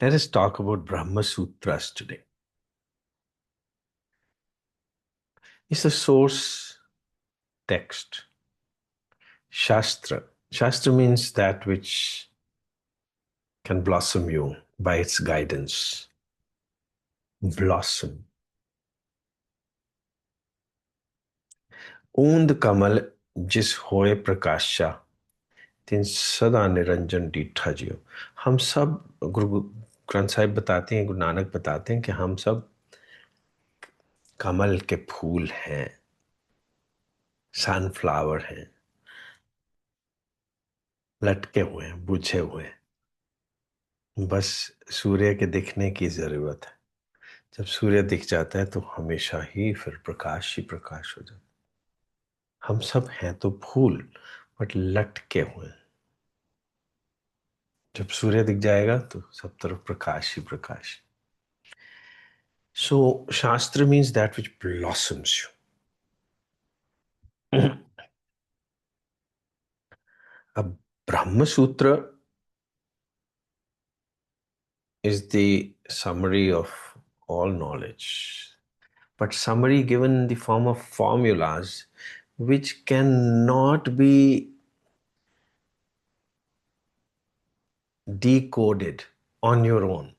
Let us talk about Brahma Sutras today. It's the source text. Shastra. Shastra means that which can blossom you by its guidance. Blossom. ऊंद कमल जिस होए प्रकाशा तिन सदा निरंजन डीठा जियो. हम सब गुरु ग्रंथ साहिब बताते हैं, गुरु नानक बताते हैं कि हम सब कमल के फूल हैं, सनफ्लावर हैं, लटके हुए हैं, बुझे हुए हैं. बस सूर्य के दिखने की जरूरत है. जब सूर्य दिख जाता है तो हमेशा ही फिर प्रकाश ही प्रकाश हो जाता है. हम सब हैं तो फूल, बट लटके हुए हैं. जब सूर्य दिख जाएगा तो सब तरफ प्रकाश ही प्रकाश. So Shastra means that which blossoms you. A Brahma Sutra is the summary of all knowledge, but summary given in the form of formulas which cannot be decoded on your own.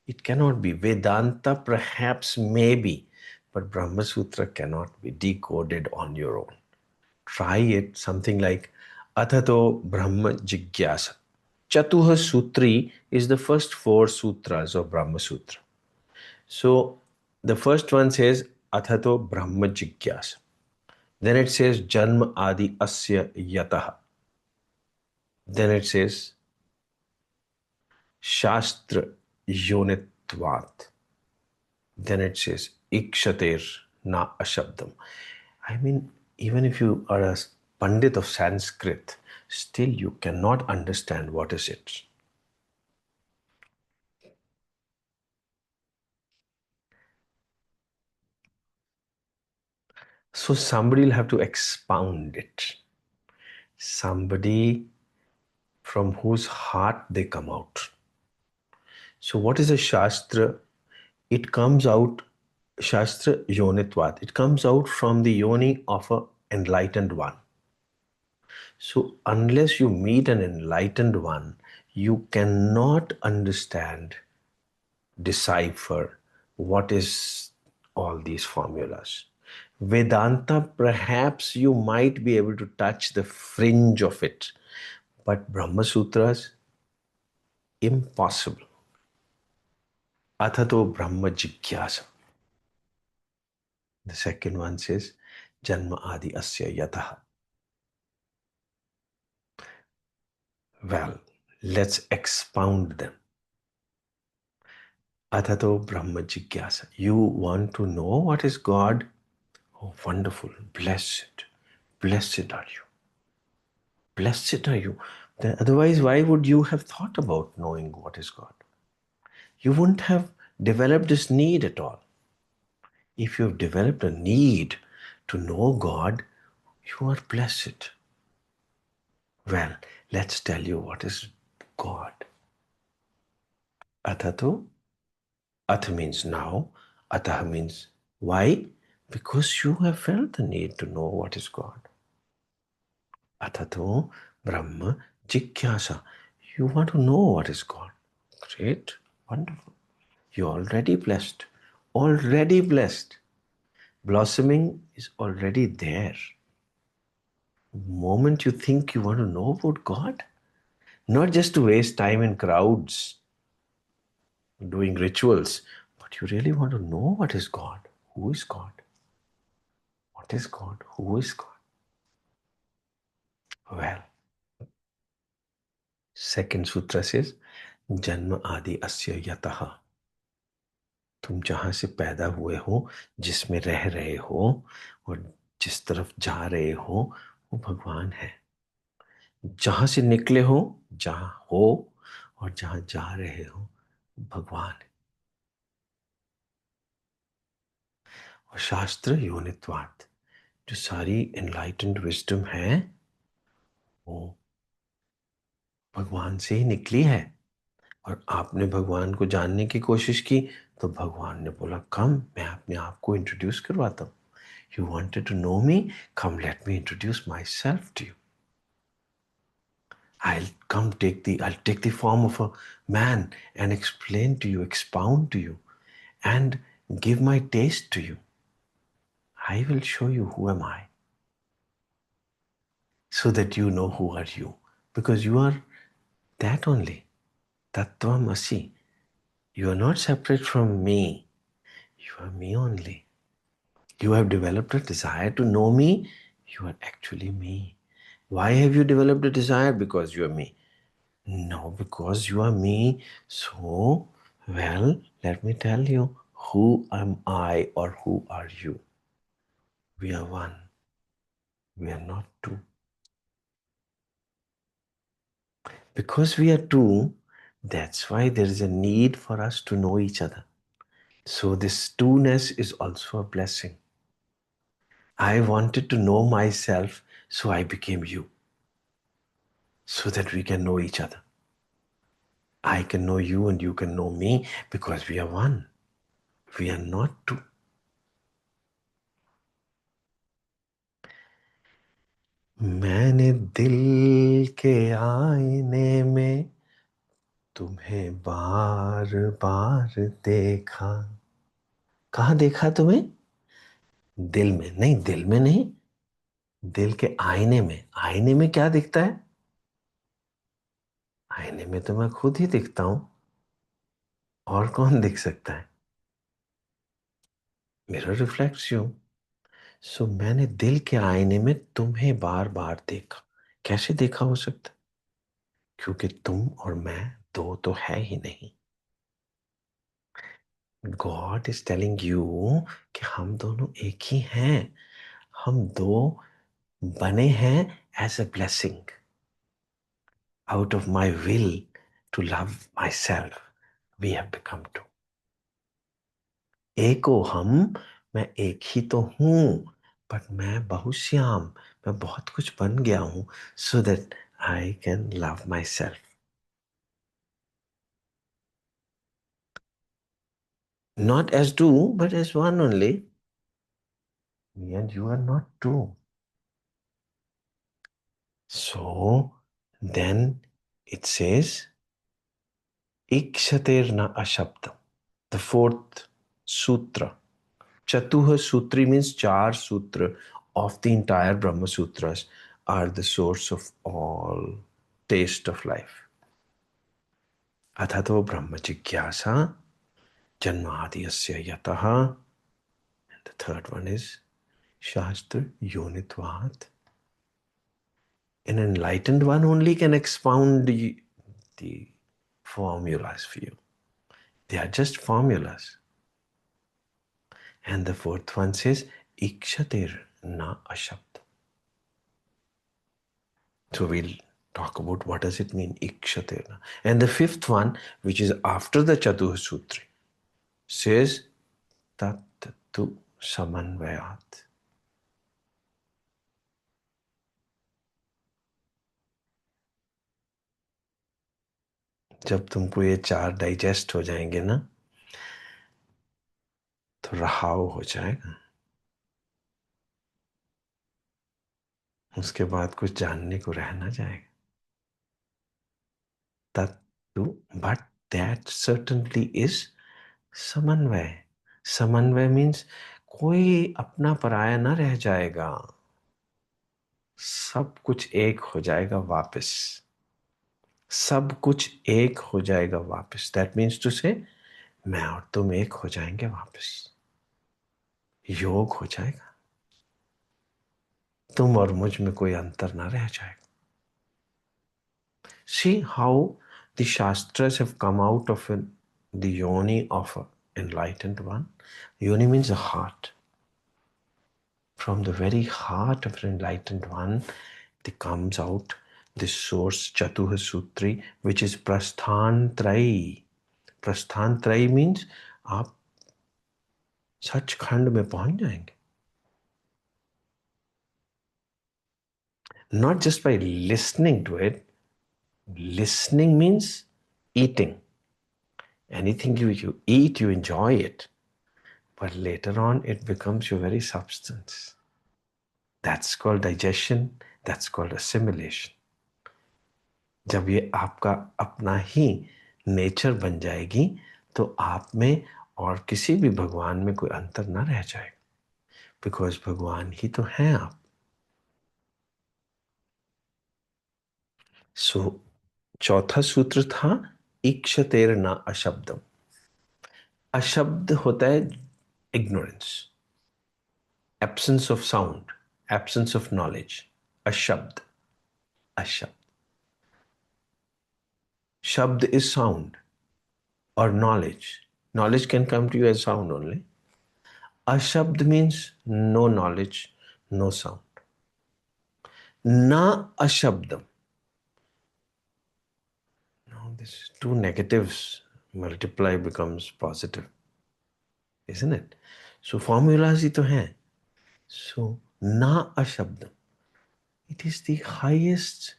It cannot be. Vedanta perhaps maybe, but Brahma Sutra cannot be decoded on your own. Try it, something like Athato Brahma Jigyasa. Chatuha Sutri is the first four sutras of Brahma Sutra. So the first one says Athato Brahma Jigyasa. Then it says Janma Adi Asya Yataha. Then it says Shastra Yonitvat. Then it says Ikshater Na Ashabdam. I mean, even if you are a Pandit of Sanskrit, still you cannot understand what is it. So somebody will have to expound it. Somebody from whose heart they come out. So what is a Shastra? It comes out, Shastra Yonitvat. It comes out from the yoni of an enlightened one. So unless you meet an enlightened one, you cannot understand, decipher what is all these formulas. Vedanta, perhaps you might be able to touch the fringe of it, but Brahma Sutras, impossible. Athato Brahma Jigyasa. The second one says Janma Adi Asya Yataha. Well, let's expound them. Athato Brahma Jigyasa. You want to know what is God? Oh, wonderful. Blessed. Blessed are you. Blessed are you. Otherwise, why would you have thought about knowing what is God? You wouldn't have developed this need at all. If you have developed a need to know God, you are blessed. Well, let's tell you what is God. Athato. Ath means now. Atah means why? Because you have felt the need to know what is God. Athato Brahma Jigyasa. You want to know what is God. Great. Wonderful. You're already blessed. Already blessed. Blossoming is already there. The moment you think you want to know about God, not just to waste time in crowds doing rituals, but you really want to know what is God. Who is God? What is God? Who is God? Well, second sutra says, Janma Adi Asya Yataha. तुम जहां से पैदा हुए हो, जिसमें रह रहे हो और जिस तरफ जा रहे हो, वो भगवान है. जहां से निकले हो, जहां हो और जहां जा रहे हो, भगवान है. और शास्त्र योनित्वात्, जो सारी एनलाइटेंड विजडम है वो भगवान से ही निकली है. और आपने भगवान को जानने की कोशिश की, तो भगवान ने बोला कम, मैं अपने आप को इंट्रोड्यूस करवाता हूँ. You wanted to know me, come let me introduce myself to you. I'll take the form of a man and explain to you, expound to you, and give my taste to you. I will show you who am I, so that you know who are you. Because you are that only. Tattvamasi. You are not separate from me. You are me only. You have developed a desire to know me. You are actually me. Why have you developed a desire? Because you are me. No, because you are me. So, well, let me tell you, who am I or who are you? We are one. We are not two. Because we are two, that's why there is a need for us to know each other. So, this two-ness is also a blessing. I wanted to know myself, so I became you, so that we can know each other. I can know you and you can know me because we are one. We are not two. मैंने दिल के आईने में तुम्हें बार बार देखा. कहाँ देखा तुम्हें? दिल में नहीं, दिल में नहीं, दिल के आईने में. आईने में क्या दिखता है? आईने में तो मैं खुद ही दिखता हूं. और कौन दिख सकता है? Mirror reflects you. सो मैंने दिल के आईने में तुम्हें बार बार देखा. कैसे देखा हो सकता है? क्योंकि तुम और मैं दो तो है ही नहीं. गॉड इज टेलिंग यू कि हम दोनों एक ही हैं. हम दो बने हैं as a blessing out of my will to love myself. We have become two. एको हम, मैं एक ही तो हूं, बट मैं बहुश्याम, मैं बहुत कुछ बन गया हूं, so that I can love my self. Not as two, but as one only. Me and you are not two. So then it says, Ikshaterna Ashabdam. The fourth sutra. Chatuha Sutri means Char Sutra of the entire Brahma Sutras are the source of all taste of life. Athato Brahma Jigyasa Janmadiyasya Yataha. And the third one is Shastra Yonitvat. An enlightened one only can expound the formulas for you. They are just formulas. And the fourth one says, Ikshatir na ashabd. So we'll talk about what does it mean, Ikshatir na. And the fifth one, which is after the Chatuh Sutri, says, Tat tu samanvayat. जब तुमको ये चार digest हो जाएंगे ना, तो रहाव हो जाएगा. उसके बाद कुछ जानने को रह ना जाएगा. Tatu, but that certainly is समन्वय. समन्वय means कोई अपना पराया ना रह जाएगा. सब कुछ एक हो जाएगा वापस. सब कुछ एक हो जाएगा वापस. That means to say, मैं और तुम एक हो जाएंगे वापस. योग हो जाएगा. तुम और मुझ में कोई अंतर ना रह जाएगा. See how the Shastras have come out of the yoni of an enlightened one. Yoni means a heart. From the very heart of an enlightened one, it comes out this source Chatuha Sutri, which is Prasthan Trai. Prasthan Trai means आप सचखंड में पहुंच जाएंगे. Not just by listening to it. Listening means eating. Anything you eat, you enjoy it. But later on, it becomes your very substance. That's called digestion. That's called assimilation. जब ये आपका अपना ही nature बन जाएगी तो आप में और किसी भी भगवान में कोई अंतर ना रह जाएगा, बिकॉज भगवान ही तो हैं आप. सो चौथा सूत्र था इक्षतेर न अशब्दम. अशब्द होता है ignorance, absence of sound, absence of knowledge. अशब्द, अशब्द. शब्द is sound or knowledge. Knowledge can come to you as sound only. Ashabd means no knowledge, no sound. Na ashabdam. Now this two negatives multiply becomes positive, isn't it? So formulas hi to hai. So na ashabdam. It is the highest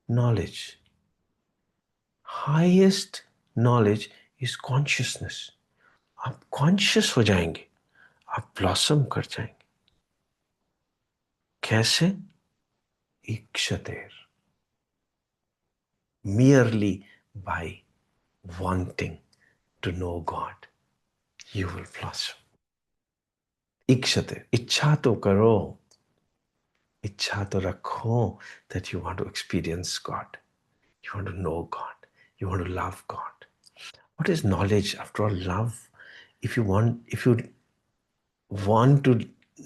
knowledge. Highest knowledge is consciousness. आप conscious हो जाएंगे, आप blossom कर जाएंगे. कैसे? इक्षतेर. Merely by wanting to know God, you will blossom. इक्षते, इच्छा तो करो, इच्छा तो रखो that you want to experience God, you want to know God, you want to love God. What is knowledge? After all, love. If you want to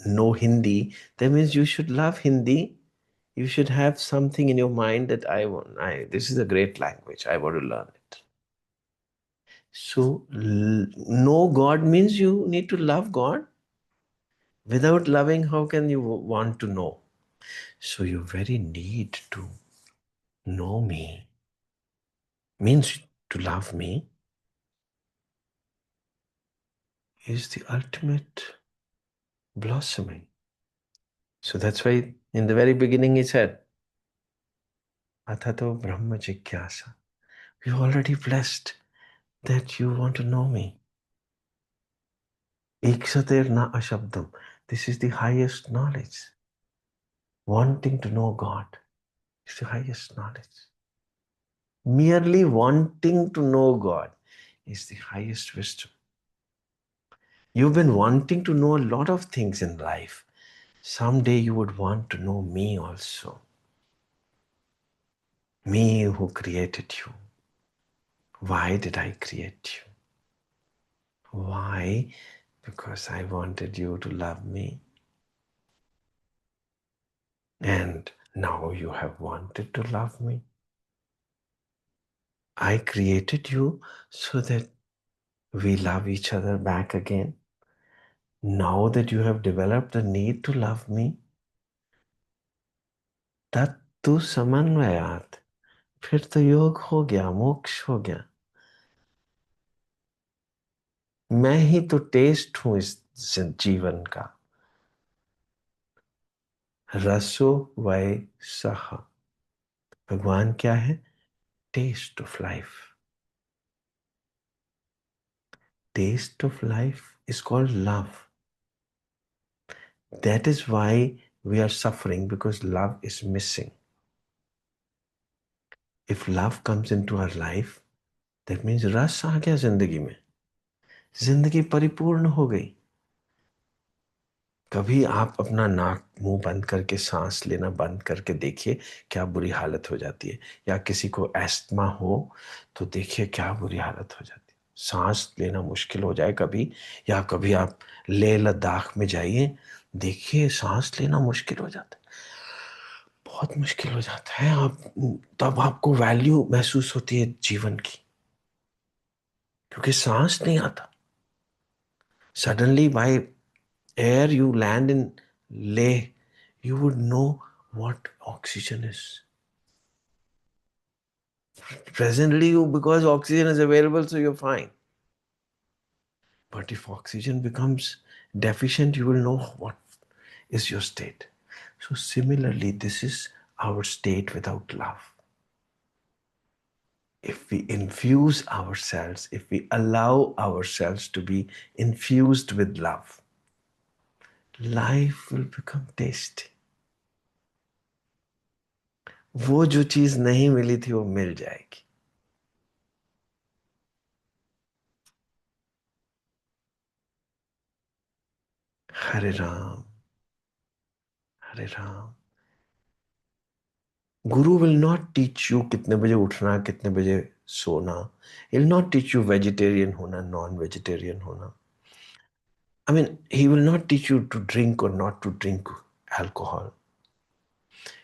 know Hindi, that means you should love Hindi. You should have something in your mind that this is a great language, I want to learn it. So, know God means you need to love God. Without loving, how can you want to know? So, your very need to know me means to love me is the ultimate blossoming. So, that's why in the very beginning he said, Athato Brahma Jigyasa. You're already blessed that you want to know me. Iksater na ashabdam. This is the highest knowledge. Wanting to know God is the highest knowledge. Merely wanting to know God is the highest wisdom. You've been wanting to know a lot of things in life. Someday you would want to know me also. Me who created you. Why did I create you? Why? Because I wanted you to love me. And now you have wanted to love me. I created you so that we love each other back again. Now that you have developed the need to love me, तत्तु समन्वयात, फिर तो योग हो गया, मोक्ष हो गया. मैं ही तो टेस्ट हूं इस जीवन का. रसो वै सह. भगवान क्या है? Taste of life. Taste of life is called love. That is why we are suffering, because love is missing. If love comes into our life, that means रस आ गया जिंदगी में, जिंदगी परिपूर्ण हो गई. कभी आप अपना नाक मुंह बंद करके सांस लेना बंद करके देखिए क्या बुरी हालत हो जाती है. या किसी को एस्थमा हो तो देखिए क्या बुरी हालत हो जाती है. सांस लेना मुश्किल हो जाए कभी, या कभी आप लेह लद्दाख में जाइए, देखिए सांस लेना मुश्किल हो जाता है, बहुत मुश्किल हो जाता है. आप तब आपको वैल्यू महसूस होती है जीवन की, क्योंकि सांस नहीं आता. Suddenly by air you land in Leh, you would know what oxygen is. Presently, because oxygen is available, so you're fine. But if oxygen becomes deficient, you will know what is your state. So similarly, this is our state without love. if we infuse ourselves, if we allow ourselves to be infused with love, life will become tasty. वो जो चीज नहीं मिली थी वो मिल जाएगी. हरे राम. हरे राम. गुरु will not teach you कितने बजे उठना, कितने बजे सोना. He will not teach you vegetarian होना, नॉन वेजिटेरियन होना. I mean, he will not teach you to drink or not to drink alcohol.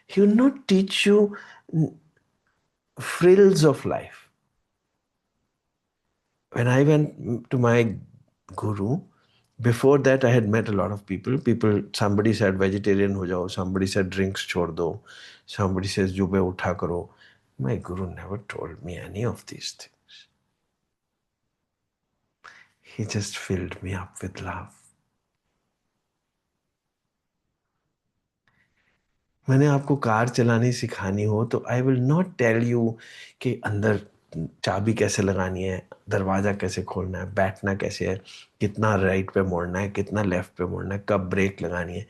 He will not teach you frills of life. When I went to my guru, before that I had met a lot of people. Somebody said vegetarian ho jao, somebody said drinks chhod do, somebody says jubeh utha karo. My guru never told me any of these things. He just filled me up with love. मैंने आपको car चलानी सिखानी हो तो I will not tell you कि अंदर चाबी कैसे लगानी है, दरवाज़ा कैसे खोलना है, बैठना कैसे है, कितना राइट पे मोड़ना है, कितना लेफ्ट पे मोड़ना है, कब ब्रेक लगानी है.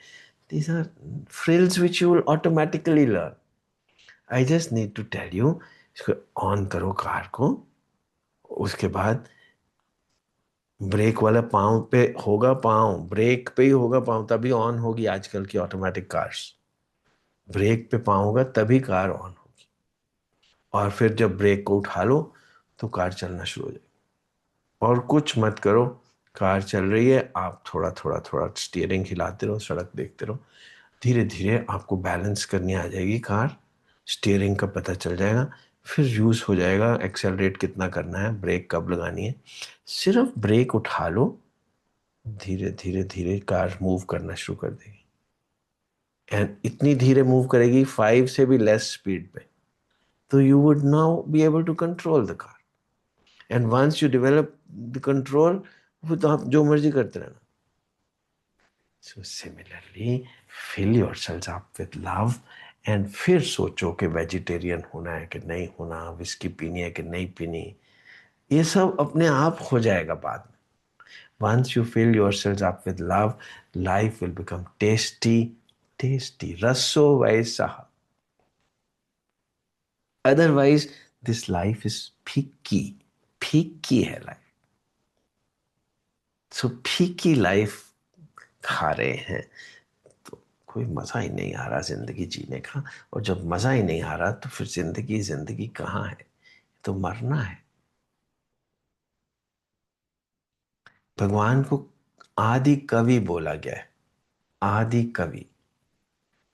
These are frills which you will automatically learn. I just need to tell you, इसको ऑन करो कार को. उसके बाद ब्रेक वाला पाँव पे होगा, पाँव ब्रेक पे ही होगा, पाँव तभी ऑन होगी आजकल की ऑटोमेटिक कार्स. ब्रेक पे पाँव होगा तभी कार ऑन होगी. और फिर जब ब्रेक को उठा लो तो कार चलना शुरू हो जाएगी. और कुछ मत करो, कार चल रही है, आप थोड़ा थोड़ा थोड़ा स्टीयरिंग हिलाते रहो, सड़क देखते रहो. धीरे धीरे आपको बैलेंस करनी आ जाएगी कार. स्टीयरिंग का पता चल जाएगा. फिर यूज हो जाएगा एक्सेलरेट कितना करना है, ब्रेक कब लगानी है. सिर्फ ब्रेक उठा लो, धीरे धीरे धीरे कार मूव करना शुरू कर देगी. एंड इतनी धीरे मूव करेगी, 5 से भी लेस स्पीड पे. So you would now be able to control the car. And once you develop the control, वो तो आप जो मर्जी करते रहना. So similarly, fill yourselves up with love and फिर सोचो कि वेजिटेरियन होना है कि नहीं होना, विस्की पीनी है कि नहीं पीनी. ये सब अपने आप हो जाएगा बाद में. Once you fill yourselves up with love, life will become tasty, tasty. रसो वैसा. Otherwise, this life is फीकी. फीकी है लाइफ. सो फीकी लाइफ खा रहे हैं तो कोई मजा ही नहीं आ रहा जिंदगी जीने का. और जब मजा ही नहीं आ रहा तो फिर जिंदगी जिंदगी कहाँ है, तो मरना है. भगवान को आदि कवि बोला गया है. आदि कवि.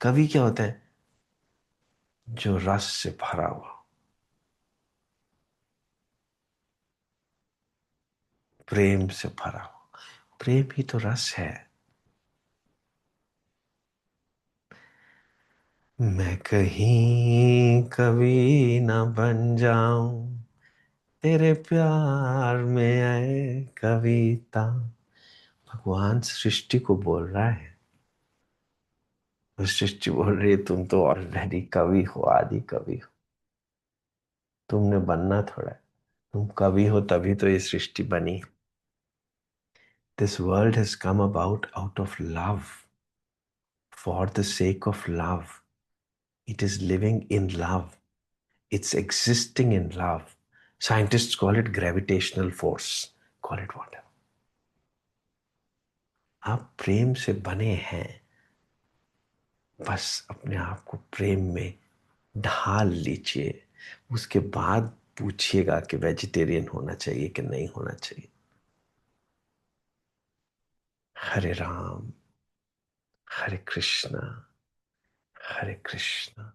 कवि क्या होता है? जो रस से भरा हुआ. प्रेम से भरा हुआ. प्रेम ही तो रस है. मैं कहीं कभी ना बन जाऊं तेरे प्यार में आए कविता. भगवान सृष्टि को बोल रहा है. तो सृष्टि बोल रही है तुम तो ऑलरेडी कवि हो, आदि कवि हो. तुमने बनना थोड़ा है. तुम कवि हो तभी तो ये सृष्टि बनी. This world has come about out of love, for the sake of love. It is living in love. It's existing in love. Scientists call it gravitational force. Call it whatever. आप प्रेम से बने हैं. बस अपने आप को प्रेम में ढाल लीजिए. उसके बाद पूछिएगा कि वेजिटेरियन होना चाहिए कि नहीं होना चाहिए. हरे राम. हरे कृष्णा. हरे कृष्णा.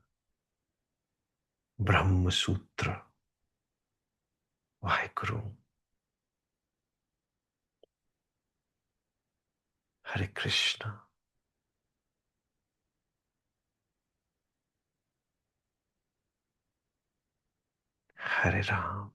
ब्रह्म सूत्र. वाहेगुरु. हरे कृष्णा. हरे राम.